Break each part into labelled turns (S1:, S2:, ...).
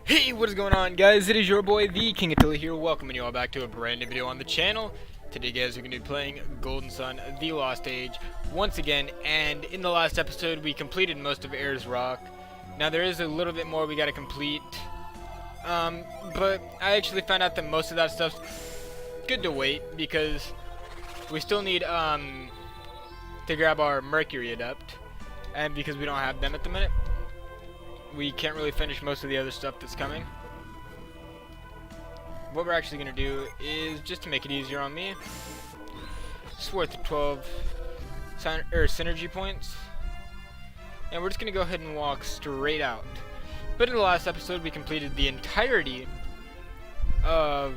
S1: Hey, what is going on, guys? It is your boy, the King Attila here, welcoming you all back to a brand new video on the channel. Today, guys, we're going to be playing Golden Sun, The Lost Age, once again, and in the last episode, we completed most of Ayers Rock. Now, there is a little bit more we got to complete, but I actually found out that most of that stuff's good to wait, because we still need, to grab our Mercury Adept, and because we don't have them at the minute, we can't really finish most of the other stuff that's coming. What we're actually going to do is, just to make it easier on me, it's worth 12 synergy points. And we're just going to go ahead and walk straight out. But in the last episode, we completed the entirety of...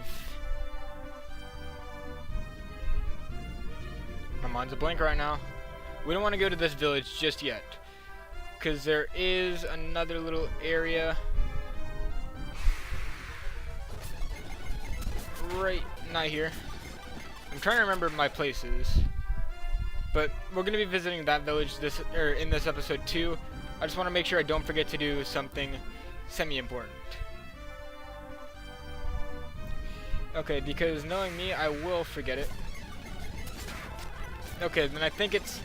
S1: My mind's a blank right now. We don't want to go to this village just yet, because there is another little area right not here. I'm trying to remember my places, but we're gonna be visiting that village in this episode too. I just want to make sure I don't forget to do something semi-important. Okay, because knowing me, I will forget it. Okay, then I think it's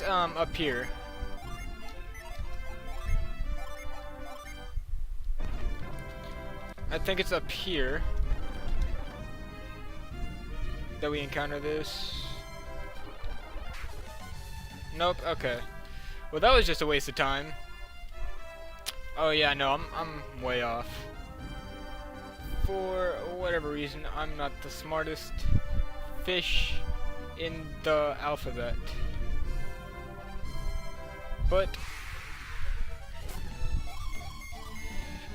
S1: up here. I think it's up here that we encounter this. Nope, okay. Well, that was just a waste of time. Oh yeah, no, I'm way off. For whatever reason, I'm not the smartest fish in the alphabet. But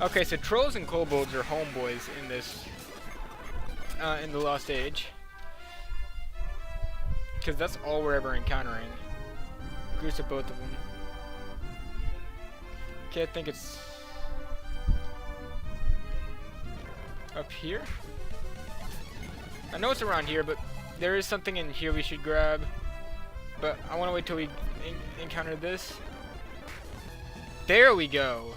S1: okay, so trolls and kobolds are homeboys in this, in the Lost Age, because that's all we're ever encountering. Groups of both of them. Okay, I think it's up here. I know it's around here, but there is something in here we should grab. But I want to wait till we encounter this. There we go.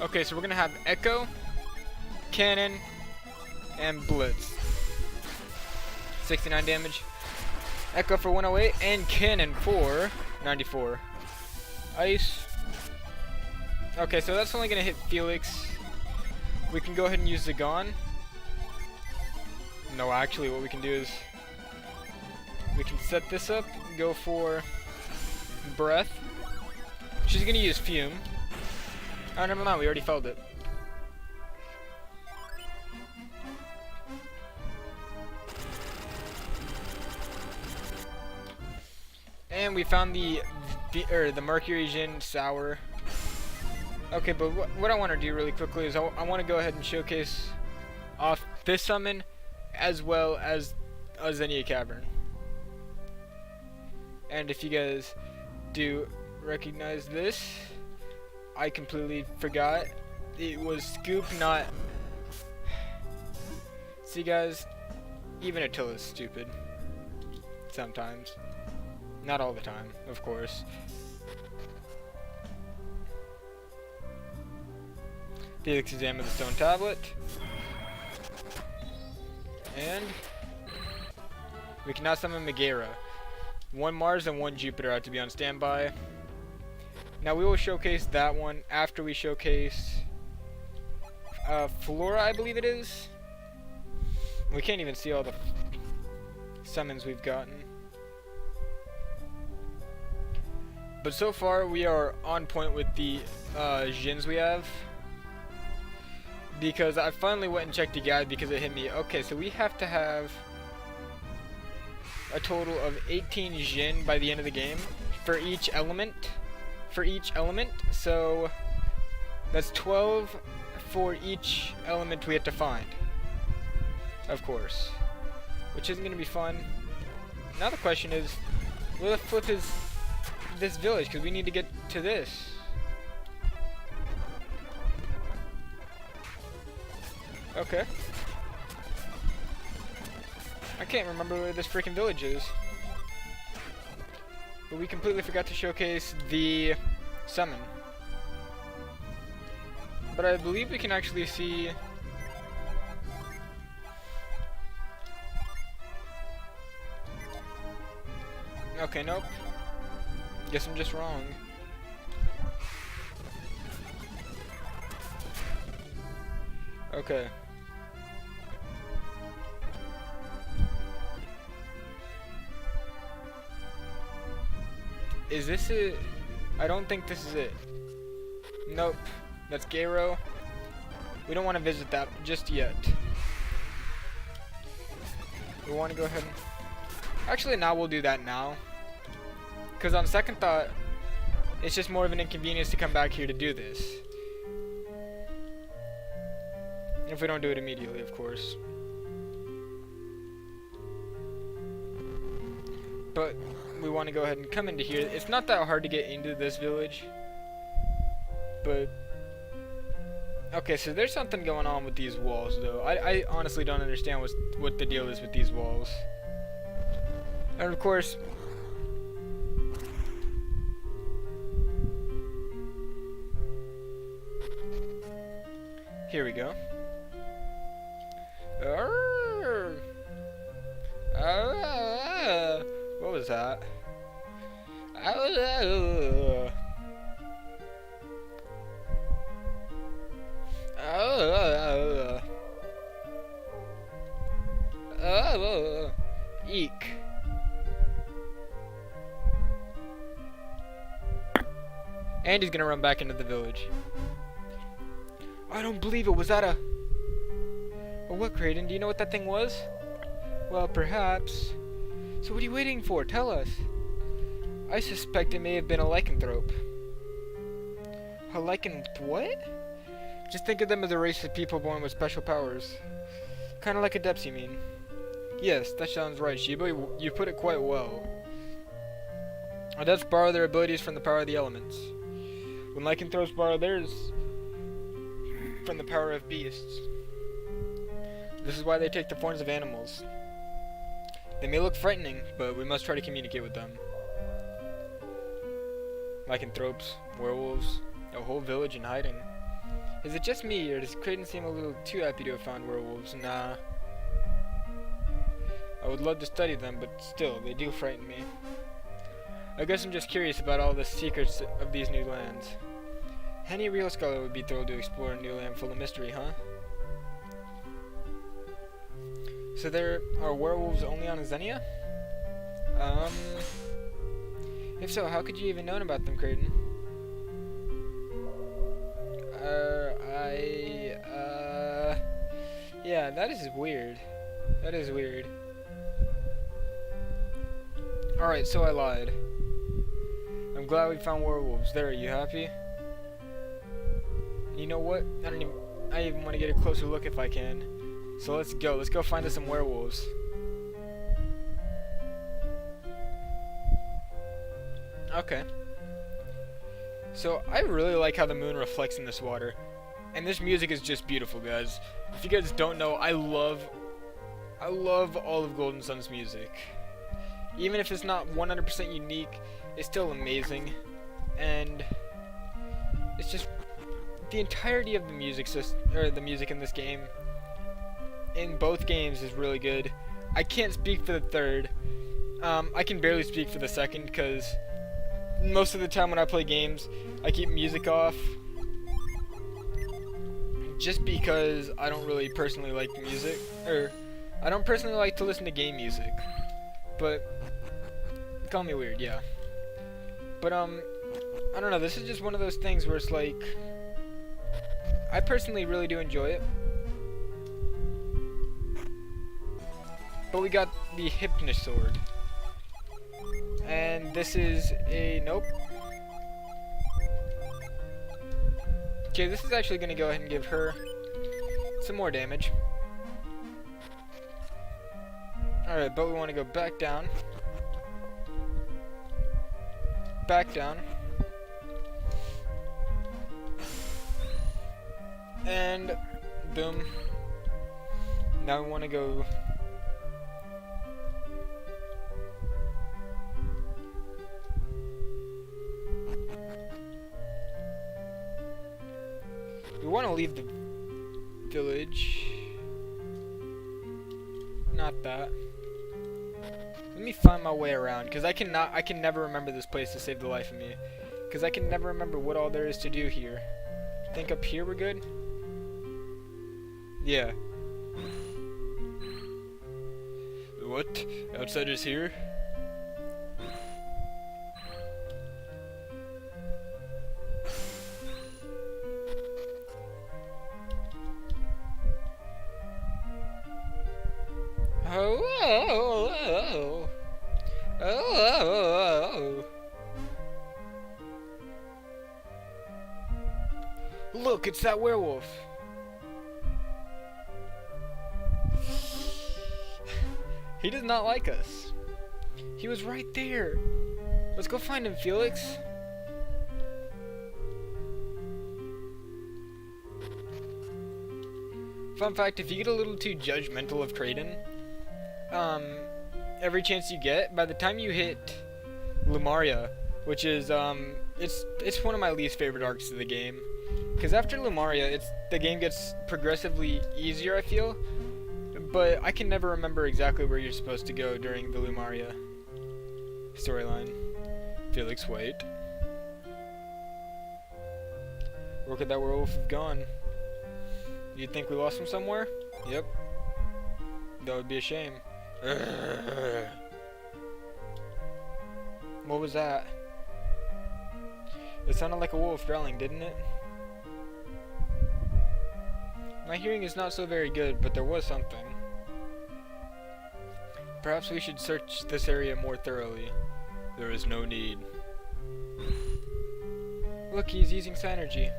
S1: Okay, so we're gonna have Echo, Cannon, and Blitz. 69 damage. Echo for 108 and Cannon for 94. Ice. Okay, so that's only gonna hit Felix. We can go ahead and use Ōgon. No, actually, what we can do is we can set this up, go for Breath. She's gonna use Fume. Oh, never mind, we already felt it. And we found the Mercury Jin Sour. Okay, but what I want to do really quickly is I want to go ahead and showcase off this summon as well as Xenia Cavern. And if you guys do recognize this, I completely forgot. It was Scoop, not... See guys, even Attila's stupid. Sometimes. Not all the time, of course. Felix examine the stone tablet. And we can now summon Megara. 1 Mars and 1 Jupiter have to be on standby. Now we will showcase that one after we showcase Flora, I believe it is. We can't even see all the summons we've gotten. But so far we are on point with the Jins we have. Because I finally went and checked the guide because it hit me. Okay, so we have to have a total of 18 Jin by the end of the game for each element. So that's 12 for each element we have to find, of course, which isn't gonna be fun. Now the question is, where the flip is this village? Because we need to get to this. Okay. I can't remember where this freaking village is. But we completely forgot to showcase the summon. But I believe we can actually see... Okay, nope. Guess I'm just wrong. Okay. Is this it? I don't think this is it. Nope. That's Garo. We don't want to visit that just yet. We want to go ahead and... Actually, now we'll do that now. Because on second thought, it's just more of an inconvenience to come back here to do this. If we don't do it immediately, of course. But we want to go ahead and come into here. It's not that hard to get into this village. But... Okay, so there's something going on with these walls, though. I honestly don't understand what the deal is with these walls. And of course... Here we go. What was that? Eek. And he's gonna run back into the village. I don't believe it. Was that a... Oh, what, Kraden? Do you know what that thing was? Well, perhaps. So what are you waiting for? Tell us. I suspect it may have been a lycanthrope. A what? Just think of them as a race of people born with special powers. Kind of like adepts, you mean? Yes, that sounds right, Shiba. You put it quite well. Adepts borrow their abilities from the power of the elements. When lycanthropes borrow theirs from the power of beasts. This is why they take the forms of animals. They may look frightening, but we must try to communicate with them. Lycanthropes, werewolves, a whole village in hiding. Is it just me, or does Kraden seem a little too happy to have found werewolves? Nah. I would love to study them, but still, they do frighten me. I guess I'm just curious about all the secrets of these new lands. Any real scholar would be thrilled to explore a new land full of mystery, huh? So there are werewolves only on Azenia? If so, how could you even know about them, Kraden? Yeah, that is weird. That is weird. Alright, so I lied. I'm glad we found werewolves. There, are you happy? You know what? I even want to get a closer look if I can. So let's go. Let's go find us some werewolves. Okay. So I really like how the moon reflects in this water. And this music is just beautiful, guys. If you guys don't know, I love all of Golden Sun's music. Even if it's not 100% unique, it's still amazing. And it's just the entirety of the music the music in this game, in both games, is really good. I can't speak for the third. I can barely speak for the second, because most of the time when I play games, I keep music off. Just because I don't really personally like music, or I don't personally like to listen to game music. But call me weird, yeah. But I don't know, this is just one of those things where it's like, I personally really do enjoy it. But we got the Hypnus Sword. And this is a... nope. Okay, this is actually going to go ahead and give her some more damage. Alright, but we want to go back down. Back down. And boom. Now we want to go... want to leave the village. Not that. Let me find my way around, because I can never remember this place to save the life of me. Because I can never remember what all there is to do here. Think up here we're good? Yeah. What? Outsiders here? Oh. Look, it's that werewolf. He does not like us. He was right there. Let's go find him, Felix. Fun fact, if you get a little too judgmental of Kraden, every chance you get, by the time you hit Lumaria, which is, it's one of my least favorite arcs of the game. Because after Lumaria, the game gets progressively easier, I feel. But I can never remember exactly where you're supposed to go during the Lumaria storyline. Felix, wait. Where could that werewolf have gone? You think we lost him somewhere? Yep. That would be a shame. What was that? It sounded like a wolf growling, didn't it? My hearing is not so very good, but there was something. Perhaps we should search this area more thoroughly. There is no need. Look, he's using Synergy.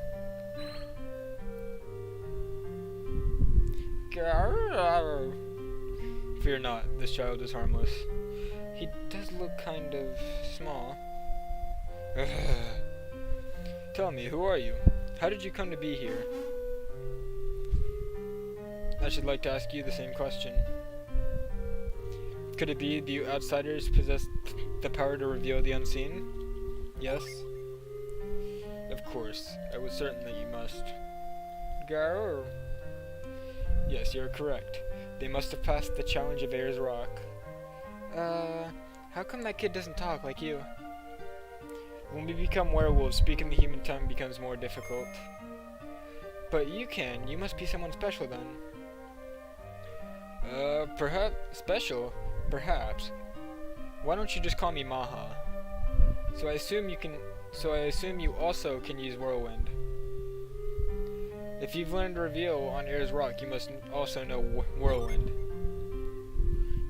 S1: Fear not, this child is harmless. He does look kind of small. Tell me, who are you? How did you come to be here? I should like to ask you the same question. Could it be the outsiders possess the power to reveal the unseen? Yes? Of course, I was certain that you must. Garr. Yes, you're correct. They must have passed the challenge of Ayers Rock. How come that kid doesn't talk like you? When we become werewolves, speaking the human tongue becomes more difficult. But you can. You must be someone special then. Perhaps special? Perhaps. Why don't you just call me Maha? So I assume you also can use Whirlwind. If you've learned Reveal on Ayers Rock, you must also know Whirlwind.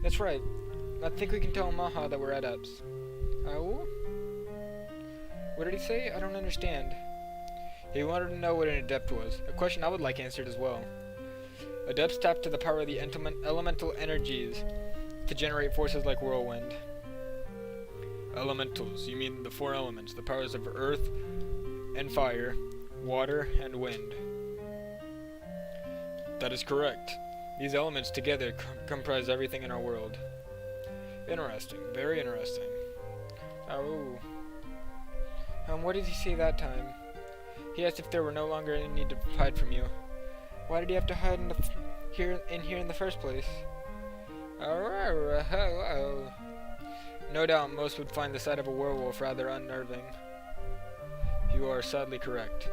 S1: That's right. I think we can tell Maha that we're adepts. Oh? What did he say? I don't understand. He wanted to know what an adept was. A question I would like answered as well. Adepts tap to the power of the elemental energies to generate forces like whirlwind. Elementals, you mean the four elements, the powers of earth and fire, water and wind. That is correct. These elements together comprise everything in our world. Interesting, very interesting. Oh. What did he say that time? He asked if there were no longer any need to hide from you. Why did he have to hide in here in the first place? No doubt most would find the sight of a werewolf rather unnerving. You are sadly correct.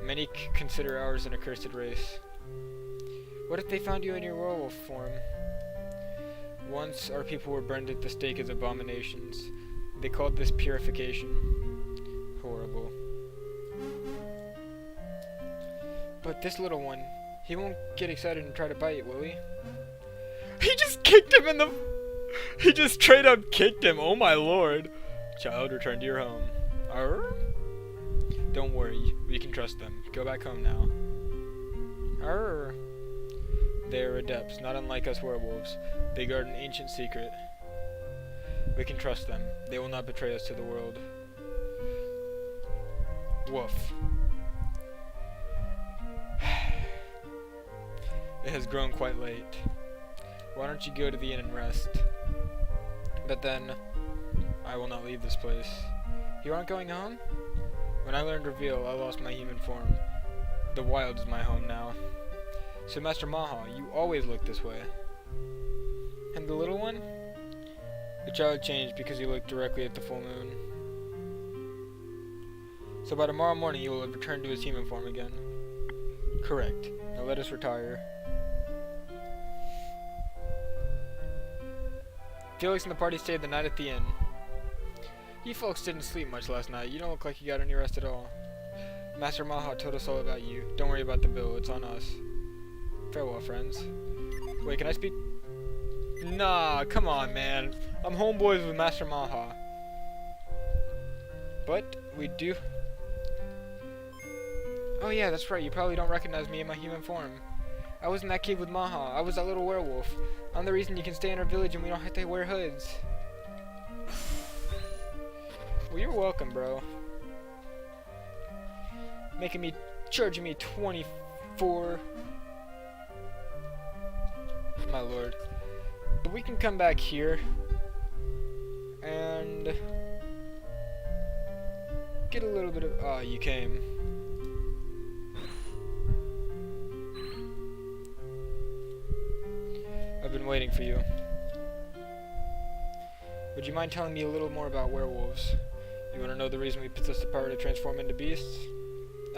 S1: Many consider ours an accursed race. What if they found you in your werewolf form? Once our people were burned at the stake as abominations. They called this purification. Horrible. But this little one, he won't get excited and try to bite, will he? He just kicked him in the... He just straight up kicked him, oh my lord. Child, return to your home. Arr? Don't worry, we can trust them. Go back home now. Arr. They are adepts, not unlike us werewolves. They guard an ancient secret. We can trust them. They will not betray us to the world. Woof. It has grown quite late. Why don't you go to the inn and rest? But then, I will not leave this place. You aren't going home? When I learned Reveal, I lost my human form. The wild is my home now. So Master Maha, you always look this way. And the little one? The child changed because he looked directly at the full moon. So by tomorrow morning he will have returned to his human form again. Correct. Now let us retire. Felix and the party stayed the night at the inn. You folks didn't sleep much last night. You don't look like you got any rest at all. Master Maha told us all about you. Don't worry about the bill. It's on us. Farewell, friends. Wait, can I speak? Nah, come on, man. I'm homeboys with Master Maha. But we do... Oh yeah, that's right. You probably don't recognize me in my human form. I was in that cave with Maha. I was that little werewolf. I'm the reason you can stay in our village and we don't have to wear hoods. Well, you're welcome, bro. Charging me 24. My lord. But we can come back here and get a little bit of... Ah, you came. I've been waiting for you. Would you mind telling me a little more about werewolves? You want to know the reason we possess the power to transform into beasts?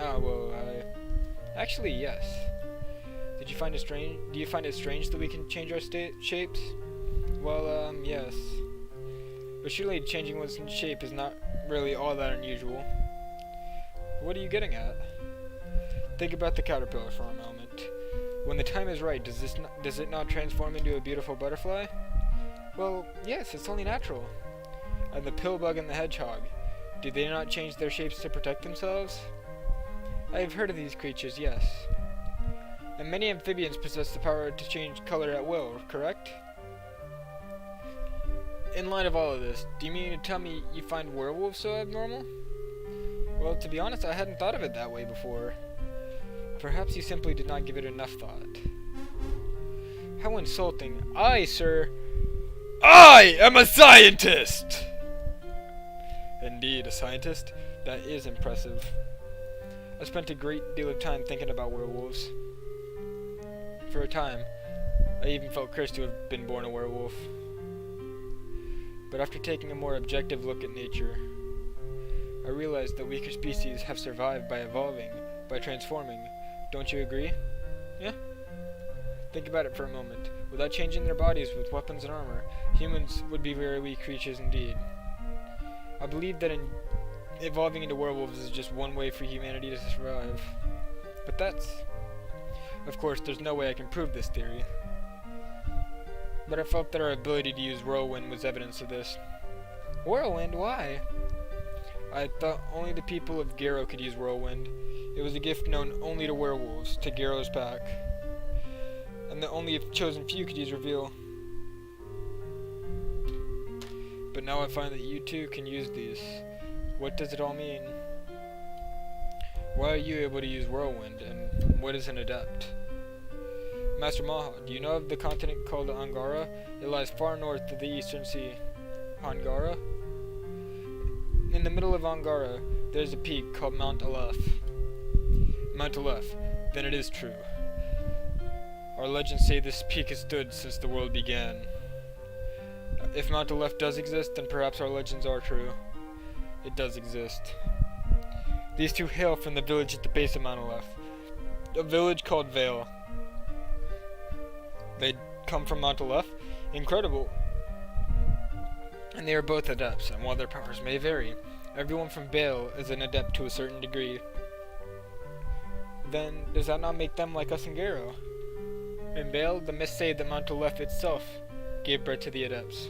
S1: Ah, well, actually, yes. Do you find it strange that we can change our shapes? Well, yes. But surely changing one's shape is not really all that unusual. What are you getting at? Think about the caterpillar for a moment. When the time is right, does it not transform into a beautiful butterfly? Well, yes, it's only natural. And the pillbug and the hedgehog, do they not change their shapes to protect themselves? I have heard of these creatures, yes. And many amphibians possess the power to change color at will, correct? In light of all of this, do you mean to tell me you find werewolves so abnormal? Well, to be honest, I hadn't thought of it that way before. Perhaps you simply did not give it enough thought. How insulting. Sir, I am a scientist! Indeed, a scientist? That is impressive. I spent a great deal of time thinking about werewolves. For a time, I even felt cursed to have been born a werewolf. But after taking a more objective look at nature, I realized that weaker species have survived by evolving, by transforming. Don't you agree? Yeah? Think about it for a moment. Without changing their bodies with weapons and armor, humans would be very weak creatures indeed. I believe that evolving into werewolves is just one way for humanity to survive. But of course, there's no way I can prove this theory. But I felt that our ability to use Whirlwind was evidence of this. Whirlwind? Why? I thought only the people of Garo could use Whirlwind. It was a gift known only to werewolves, to Garo's pack. And that only a chosen few could use Reveal. But now I find that you too can use these. What does it all mean? Why are you able to use Whirlwind, and what is an adept? Master Maha, do you know of the continent called Angara? It lies far north of the Eastern Sea. Angara? In the middle of Angara, there's a peak called Mount Aleph. Mount Aleph, then it is true. Our legends say this peak has stood since the world began. If Mount Aleph does exist, then perhaps our legends are true. It does exist. These two hail from the village at the base of Mount Aleph, a village called Vale. They come from Mount Aleph? Incredible. And they are both adepts, and while their powers may vary, everyone from Vale is an adept to a certain degree. Then, does that not make them like us in Garo? In Vale, the myths say that Mount Aleph itself gave birth to the adepts.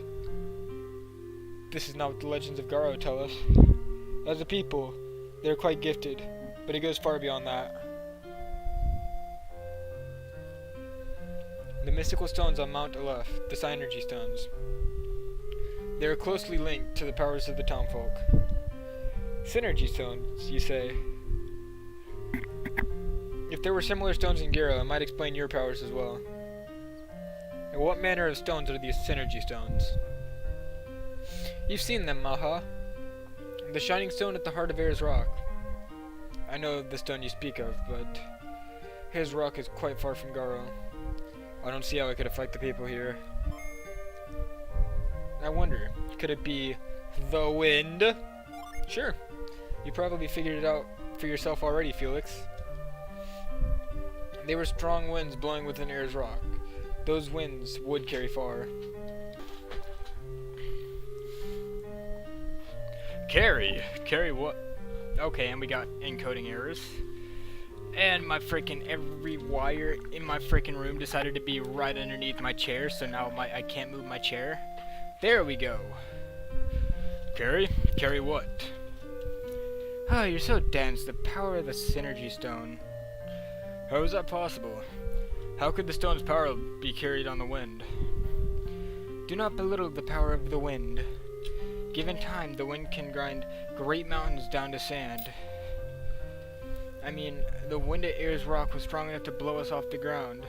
S1: This is not what the legends of Garo tell us. As a people, they are quite gifted, but it goes far beyond that. The mystical stones on Mount Aleph, the Synergy Stones. They are closely linked to the powers of the townfolk. Synergy Stones, you say? If there were similar stones in Garo, it might explain your powers as well. And what manner of stones are these Synergy Stones? You've seen them, Maha. The shining stone at the heart of Air's Rock. I know the stone you speak of, but His rock is quite far from Garo. I don't see how it could affect the people here. I wonder, could it be the wind? Sure. You probably figured it out for yourself already, Felix. They were strong winds blowing within Air's rock. Those winds would carry far. Carry? Carry what? Okay, and we got encoding errors. And my freaking every wire in my freaking room decided to be right underneath my chair, so now I can't move my chair. There we go. Carry? Carry what? Oh, you're so dense. The power of the Synergy Stone. How is that possible? How could the stone's power be carried on the wind? Do not belittle the power of the wind. Given time, the wind can grind great mountains down to sand. I mean, the wind at Air's rock was strong enough to blow us off the ground.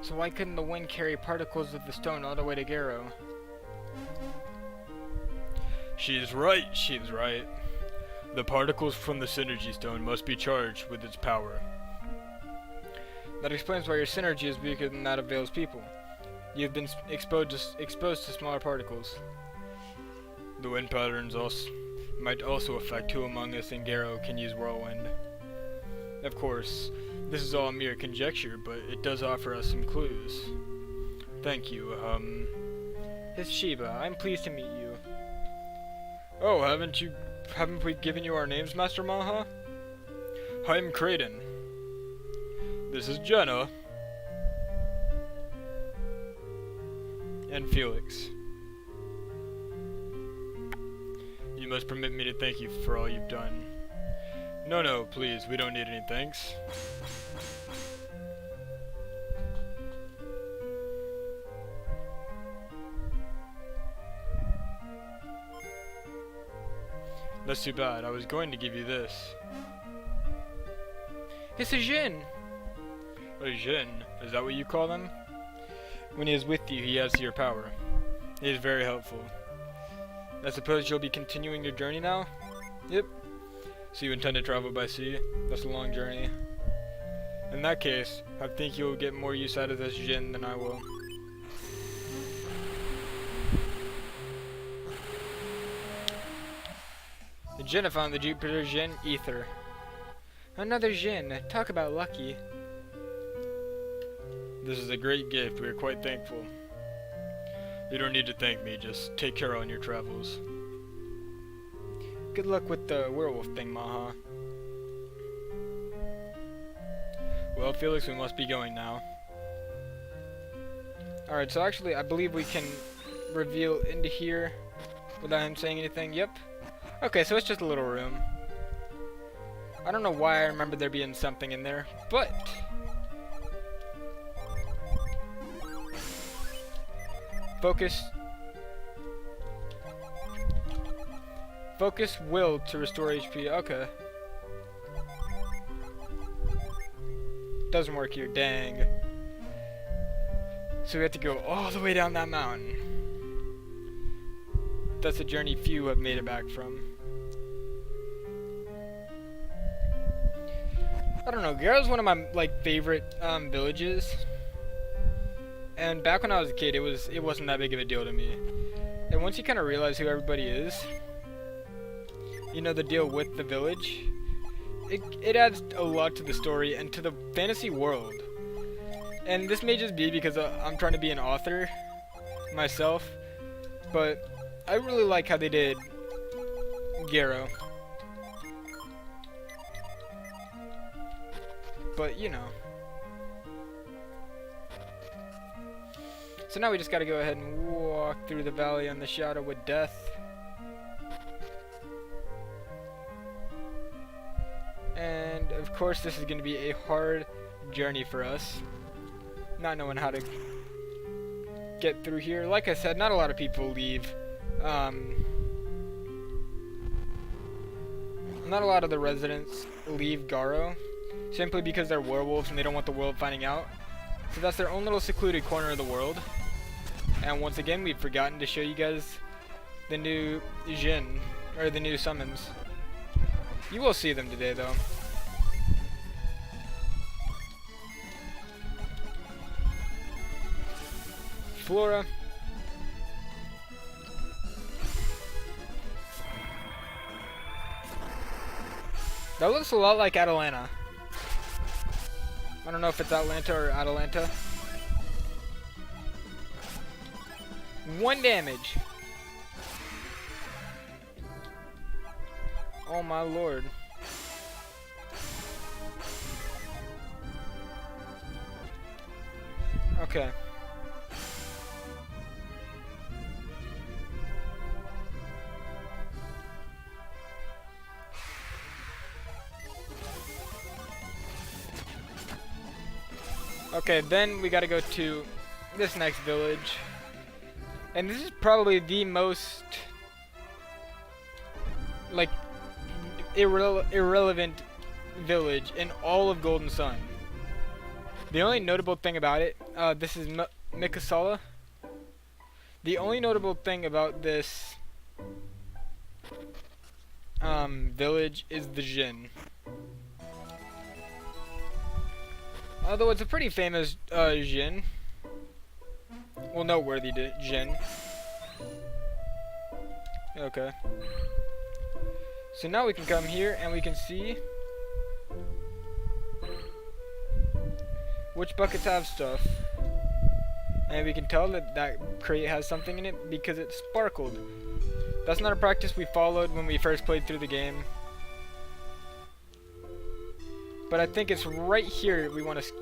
S1: So why couldn't the wind carry particles of the stone all the way to Garo? She's right, she's right. The particles from the Synergy Stone must be charged with its power. That explains why your synergy is weaker than that of Vale's people. You've been exposed to smaller particles. The wind patterns might also affect who among us in Garo can use Whirlwind. Of course, this is all mere conjecture, but it does offer us some clues. Thank you, It's Shiba. I'm pleased to meet you. Oh, haven't we given you our names, Master Maha? I'm Kraden. This is Jenna. And Felix. You must permit me to thank you for all you've done. No, please, we don't need any thanks. That's too bad. I was going to give you this. It's a Jin! A Jin? Is that what you call them? When he is with you, he adds to your power. He is very helpful. I suppose you'll be continuing your journey now? Yep. So you intend to travel by sea? That's a long journey. In that case, I think you'll get more use out of this Jin than I will. The Jin found the Jupiter Jin Ether. Another Jin. Talk about lucky. This is a great gift. We are quite thankful. You don't need to thank me. Just take care on your travels. Good luck with the werewolf thing, Maha. Well, Felix, we must be going now. Alright, so actually, I believe we can reveal into here without him saying anything. Yep. Okay, so it's just a little room. I don't know why I remember there being something in there, but... Focus will to restore HP. Okay. Doesn't work here. Dang. So we have to go all the way down that mountain. That's a journey few have made it back from. I don't know. Garo's one of my favorite villages. And back when I was a kid, it wasn't that big of a deal to me. And once you kind of realize who everybody is, you know, the deal with the village, it adds a lot to the story and to the fantasy world. And this may just be because I'm trying to be an author myself, but I really like how they did Garo. But, you know. So now we just gotta go ahead and walk through the valley on the shadow with death. And of course this is gonna be a hard journey for us. Not knowing how to get through here. Like I said, not a lot of people leave. Not a lot of the residents leave Garo. Simply because they're werewolves and they don't want the world finding out. So that's their own little secluded corner of the world. And once again, we've forgotten to show you guys the new Jin, or the new summons. You will see them today, though. flora. That looks a lot like Atalanta. I don't know if it's Atlanta or Atalanta. 1 damage. Oh my lord. Okay. Okay, then we gotta go to this next village. And this is probably the most, like, irrelevant village in all of Golden Sun. The only notable thing about it, this is Mikasala. The only notable thing about this village is the Jin. Although it's a pretty famous Jin. Well, noteworthy Jin. Okay. So now we can come here and we can see which buckets have stuff. And we can tell that that crate has something in it because it sparkled. That's not a practice we followed when we first played through the game. But I think it's right here we want to...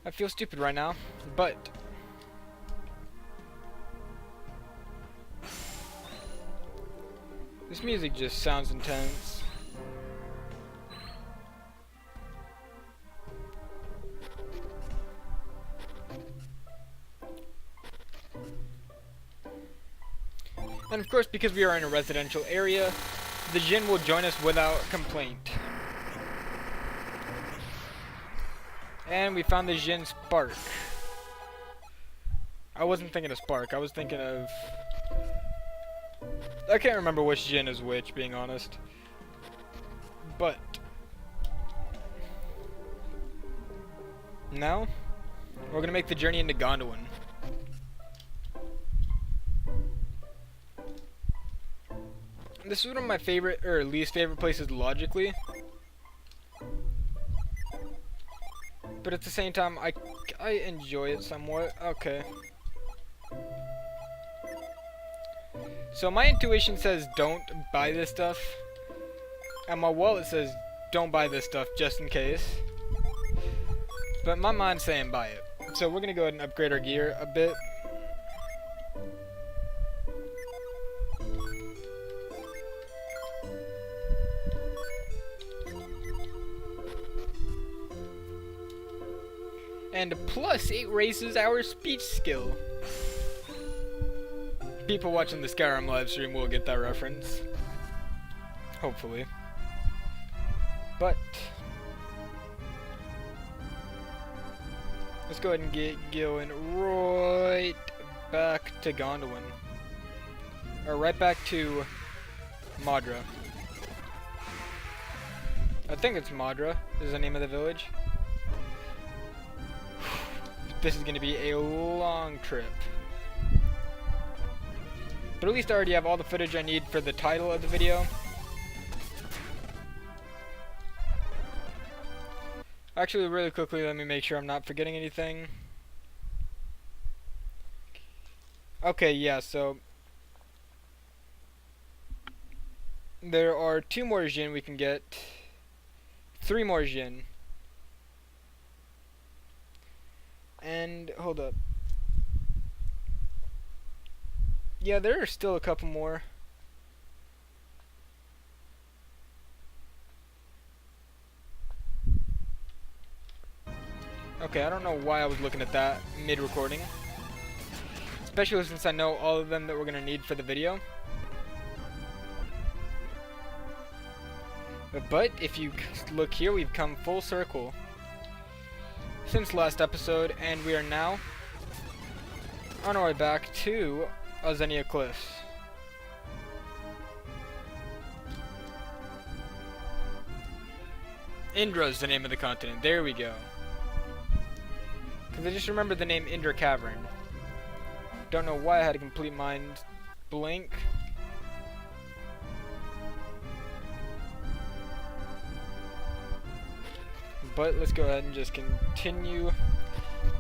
S1: I feel stupid right now, but... this music just sounds intense. And of course, because we are in a residential area, the Jin will join us without complaint. And we found the Jin Spark. I wasn't thinking of Spark, I was thinking of... I can't remember which Jin is which, being honest. But... now, we're gonna make the journey into Gondolin. This is one of my favorite, or least favorite places logically. But at the same time, I enjoy it somewhat. Okay. So my intuition says don't buy this stuff. And my wallet says don't buy this stuff just in case. But my mind's saying buy it. So we're gonna go ahead and upgrade our gear a bit. And plus, it raises our speech skill. People watching the Skyrim live stream will get that reference. Hopefully. But let's go ahead and get going right back to Gondolin. Or right back to Madra. I think it's Madra is the name of the village. This is going to be a long trip. But at least I already have all the footage I need for the title of the video. Actually, really quickly, let me make sure I'm not forgetting anything. Okay, yeah, so... there are 2 more Jin we can get. 3 more Jin. And, hold up. Yeah, there are still a couple more. Okay, I don't know why I was looking at that mid-recording. Especially since I know all of them that we're going to need for the video. But if you look here, we've come full circle since last episode, and we are now on our way back to Azenia Cliffs. Indra's the name of the continent. There we go. Because I just remember the name Indra Cavern. Don't know why I had a complete mind blank. But let's go ahead and just continue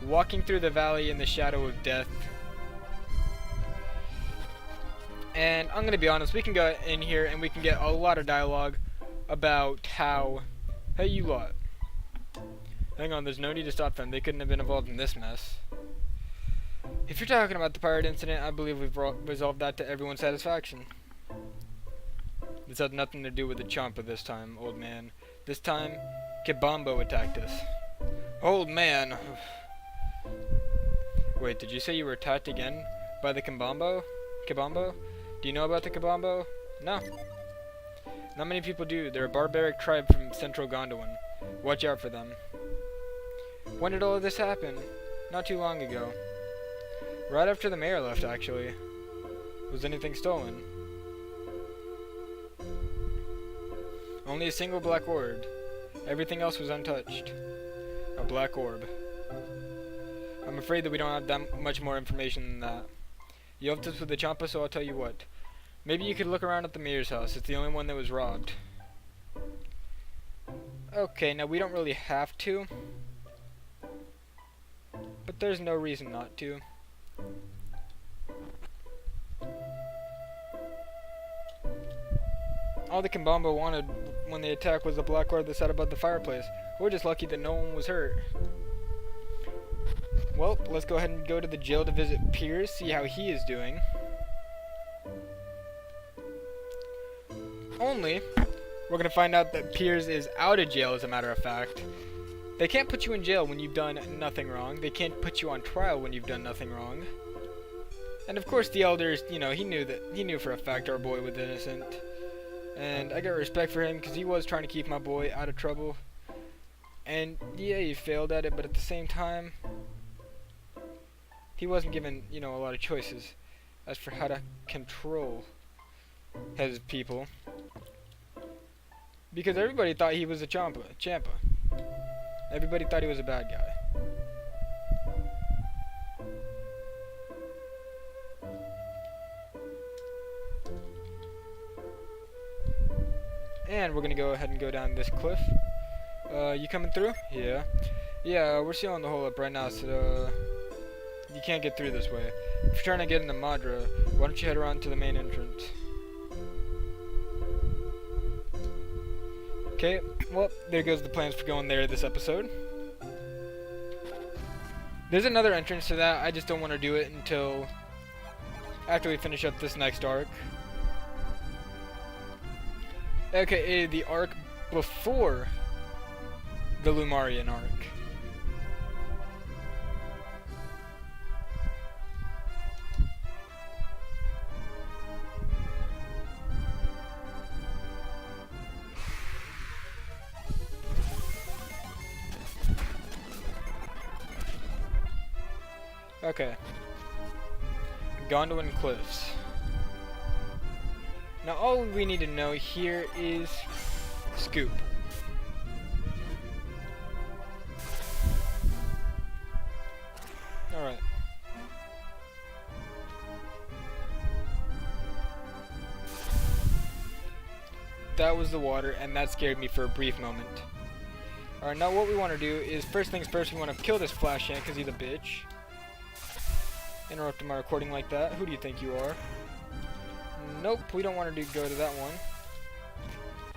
S1: walking through the valley in the shadow of death. And I'm going to be honest, we can go in here and we can get a lot of dialogue about how... Hey, you lot. Hang on, there's no need to stop them. They couldn't have been involved in this mess. If you're talking about the pirate incident, I believe we've resolved that to everyone's satisfaction. This had nothing to do with the Champa this time, old man. This time, Kibambo attacked us. Old man. Wait, did you say you were attacked again by the Kibambo? Kibambo? Do you know about the Kibambo? No. Not many people do. They're a barbaric tribe from central Gondwan. Watch out for them. When did all of this happen? Not too long ago. Right after the mayor left, actually. Was anything stolen? Only a single black orb. Everything else was untouched. A black orb. I'm afraid that we don't have that much more information than that. You helped us with the Champa, so I'll tell you what. Maybe you could look around at the mayor's house. It's the only one that was robbed. Okay, now we don't really have to. But there's no reason not to. All the Kibambo wanted when they attacked was the black orb that sat above the fireplace. We're just lucky that no one was hurt. Well, let's go ahead and go to the jail to visit Piers, see how he is doing. Only, we're going to find out that Piers is out of jail, as a matter of fact. They can't put you in jail when you've done nothing wrong. They can't put you on trial when you've done nothing wrong. And of course the elders, you know, he knew for a fact our boy was innocent. And I got respect for him because he was trying to keep my boy out of trouble. And yeah, he failed at it, but at the same time, he wasn't given, you know, a lot of choices as for how to control his people. Because everybody thought he was a Champa. Everybody thought he was a bad guy. And we're gonna go ahead and go down this cliff. You coming through? Yeah. Yeah, we're sealing the hole up right now, so you can't get through this way. If you're trying to get into Madra, why don't you head around to the main entrance? Okay, well, there goes the plans for going there this episode. There's another entrance to that, I just don't want to do it until after we finish up this next arc. AKA the arc before the Lumarian arc. Okay. Gondwan Cliffs. Now all we need to know here is Scoop. Alright. That was the water, and that scared me for a brief moment. Alright, now what we want to do is, first things first, we want to kill this Flash Ant because he's a bitch. Interrupting my recording like that. Who do you think you are? Nope, we don't want to go to that one.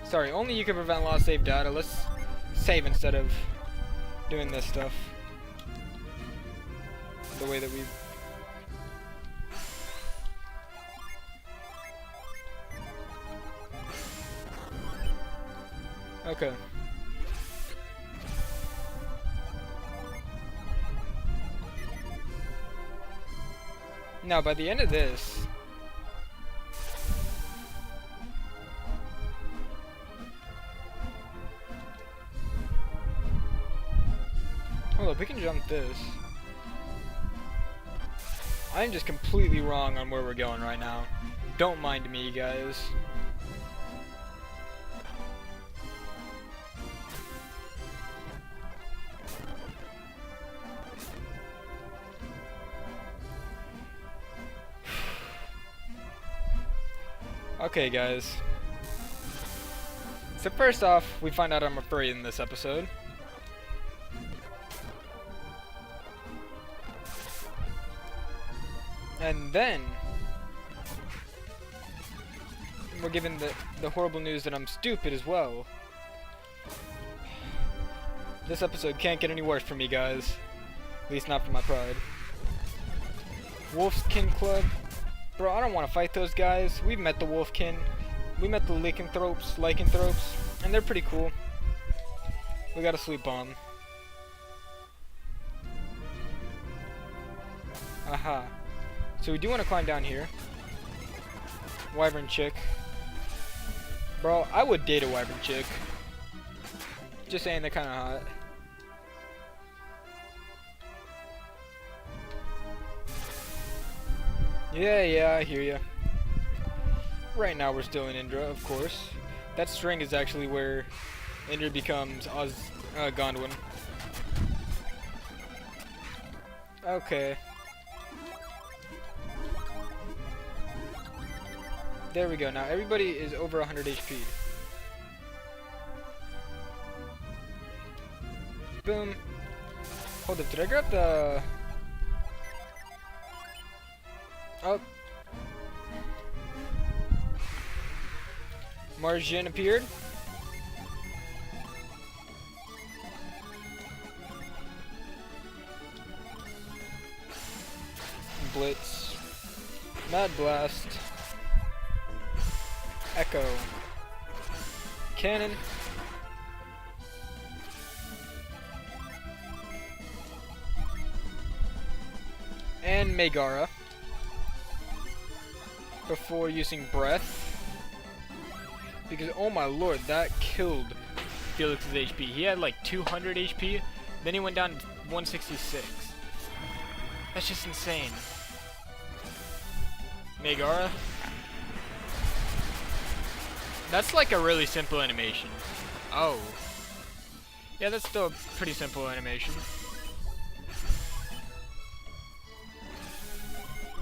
S1: Sorry, only you can prevent lost save data. Let's save instead of doing this stuff. The way that we... Okay. Now, by the end of this... Hold up, we can jump this. I'm just completely wrong on where we're going right now. Don't mind me, guys. Okay, guys. So first off, we find out I'm a furry in this episode. And then we're given the horrible news that I'm stupid as well. This episode can't get any worse for me, guys. At least not for my pride. Wolfskin Club. Bro, I don't want to fight those guys. We've met the Wolfkin. We met the lycanthropes, and they're pretty cool. We got a sweet bomb. Aha. So we do want to climb down here. Wyvern chick. Bro, I would date a wyvern chick. Just saying, they're kind of hot. Yeah, I hear ya. Right now we're still in Indra, of course. That string is actually where Indra becomes Gondwan. Okay. There we go. Now everybody is over 100 HP. Boom. Hold up, did I grab the... Oh. Margin appeared. Blitz. Mad Blast. Echo. Cannon. And Megara. Before using Breath. Because, oh my lord, that killed Felix's HP. He had like 200 HP, then he went down to 166. That's just insane. Megara. That's like a really simple animation. Oh. Yeah, that's still a pretty simple animation.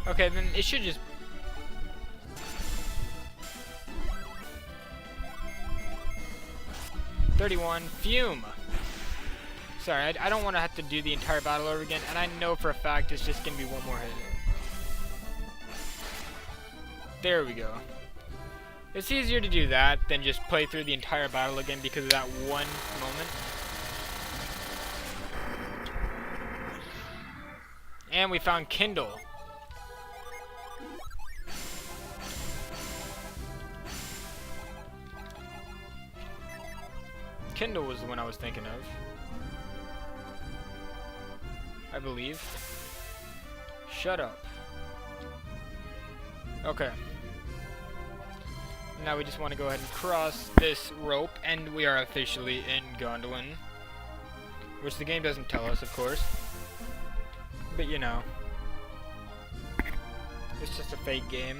S1: Okay, then it should just... Fume! Sorry, I don't want to have to do the entire battle over again, and I know for a fact it's just going to be one more hit. There we go. It's easier to do that than just play through the entire battle again because of that one moment. And we found Kindle. Kindle was the one I was thinking of. I believe. Shut up. Okay. Now we just want to go ahead and cross this rope, and we are officially in Gondwan. Which the game doesn't tell us, of course. But you know. It's just a fake game.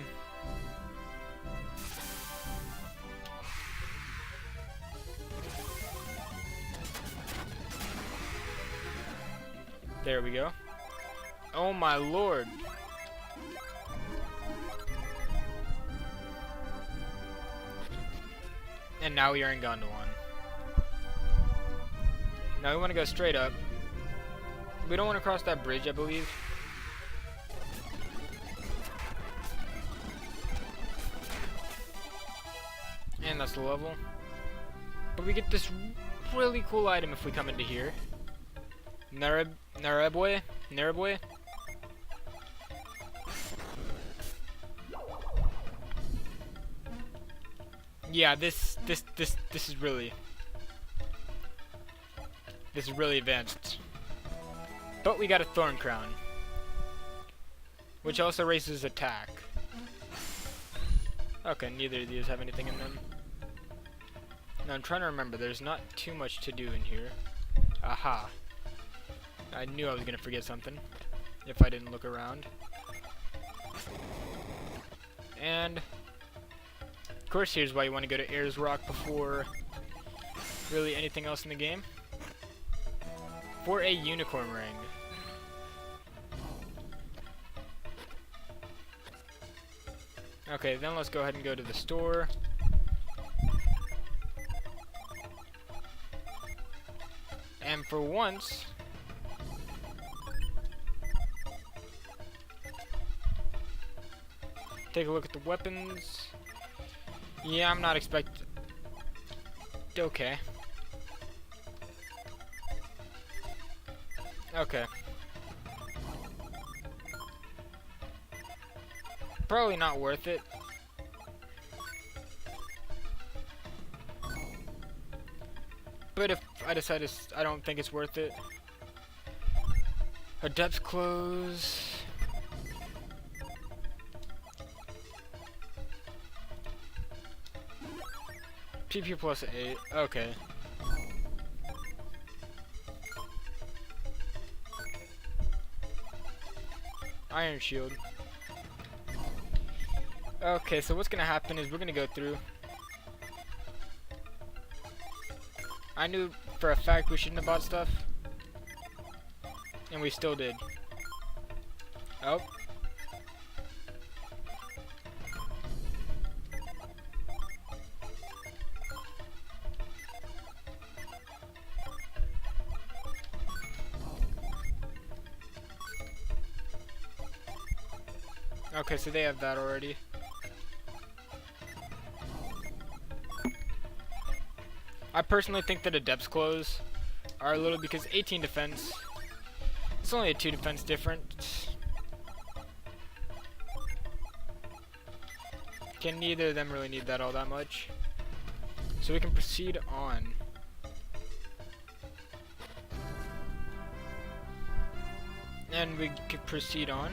S1: There we go. Oh my lord. And now we are in Gondwan. Now we want to go straight up. We don't want to cross that bridge, I believe. And that's the level. But we get this really cool item if we come into here. Nareboy? Yeah, this is really advanced. But we got a Thorn Crown, which also raises attack. Okay, neither of these have anything in them. Now I'm trying to remember, there's not too much to do in here. Aha. I knew I was gonna forget something if I didn't look around. And of course, here's why you want to go to Ayers Rock before really anything else in the game. For a unicorn ring. Okay, then let's go ahead and go to the store. And for once, take a look at the weapons. Yeah, I'm not expecting. Okay. Okay. Probably not worth it. But if I decide I don't think it's worth it. Adept's clothes. PP plus 8. Okay. Iron shield. Okay, so what's gonna happen is we're gonna go through. I knew for a fact we shouldn't have bought stuff, and we still did. Oh. Okay, so they have that already. I personally think that Adept's clothes are a little, because 18 defense, it's only a 2 defense difference. Can neither of them really need that all that much. So we can proceed on. And we can proceed on.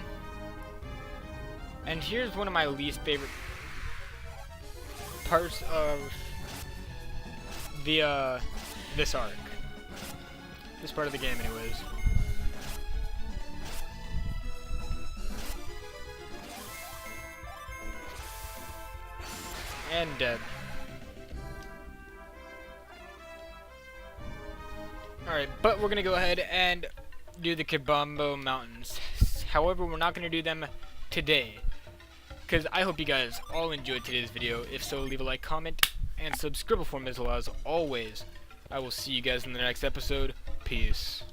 S1: And here's one of my least favorite parts of the this arc. This part of the game anyways. And dead. Alright, but we're gonna go ahead and do the Kibambo Mountains. However, we're not gonna do them today, because I hope you guys all enjoyed today's video. If so, leave a like, comment, and subscribe for me as always. I will see you guys in the next episode. Peace.